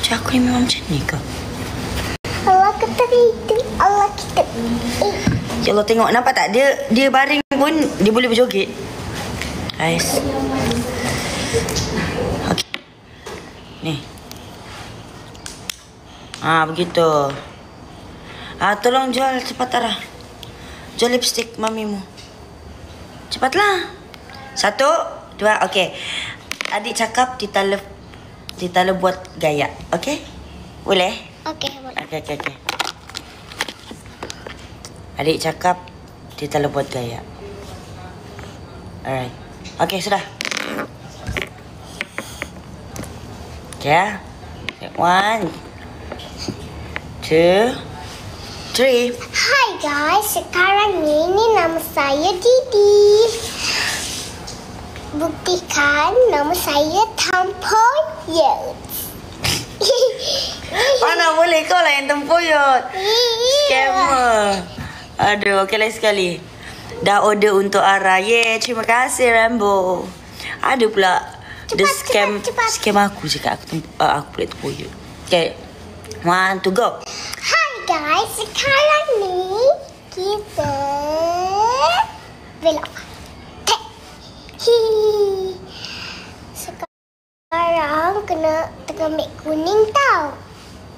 Macam aku ni memang macam ni ke? Allah kata itu. Allah kita. Ya Allah, tengok. Nampak tak? Dia baring pun dia boleh berjoget. Guys. Okay. Ni. Begitu. Tolong jual cepat, Tara. Jual lipstick mamimu. Cepatlah. 1, 2, okey. Adik cakap Tita buat gaya. Okey? Boleh? Okey, boleh. Okey. Adik cakap Tita buat gaya. Alright. Okey, sudah. Okey ya. 1, 2, 3. Hai guys, sekarang ini nama saya Didi. Buktikan nama saya Tempoyot. Mana boleh, kau lah yang tempoyot. Scammer. Aduh, okey lagi sekali. Dah order untuk Ara. Terima kasih Rambo. Ada pula Cepat. scam aku cakap aku pula tempoyot. Okay, 1, 2, go. Hai guys, sekarang ni kita belok. Sekarang kena tekan beg kuning tau.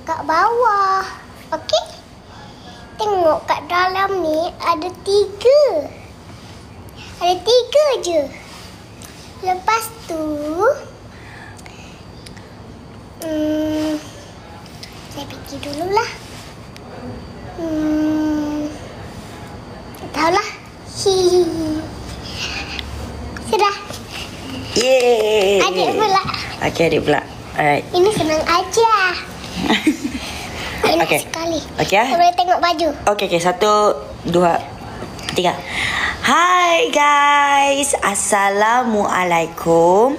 Kat bawah. Okey? Tengok kat dalam ni ada 3. Ada 3 je. Lepas tu saya fikir dululah. Tak tahulah. Sudah. Yeay. Adik pula. Okay, adik pula. Alright. Ini senang aja. Enak Okay. sekali. Okay ya. Boleh tengok baju. Okay. 1, 2, 3. Hai guys. Assalamualaikum.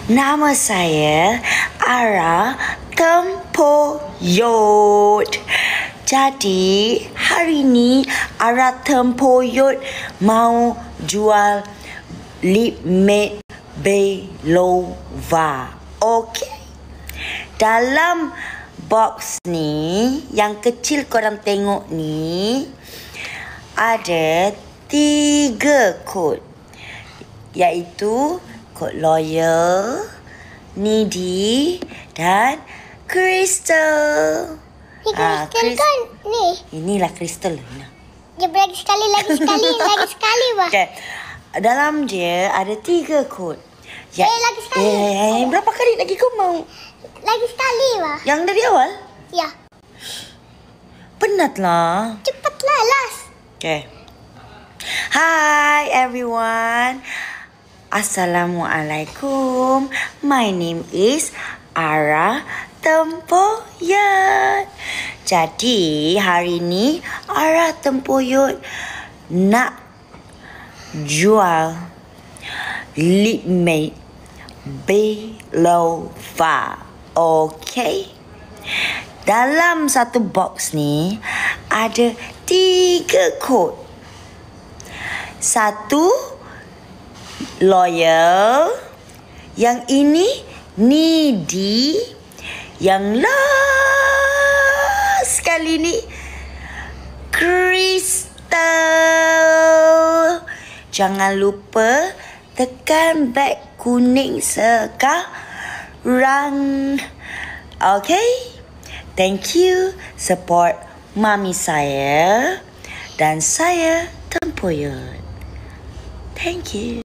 Nama saya Ara Tempoyot. Jadi hari ni Ara Tempoyot mau jual lip matte Belova. Okey. Dalam box ni yang kecil korang tengok ni ada 3 kod, iaitu kod Loyal, Needy dan Crystal. Ni kristal kan? Ni. Inilah Crystal. Dia lagi sekali. Lagi sekali bah. Okay. Dalam dia ada 3 kod. Lagi sekali. Berapa kali lagi kau mau? Lagi sekali bah. Yang dari awal? Ya. Penatlah. Cepatlah last. Okay. Hi everyone. Assalamualaikum. My name is Ara Tempoyot. Jadi hari ni Ara Tempoyot nak jual lip matte Belova. Okay. Dalam satu box ni ada 3 kod. 1 Loyal, yang ini Needy, yang last kali ni Crystal. Jangan lupa tekan beg kuning sekarang. Okay? Thank you support mami saya dan saya Tempoyot. Thank you.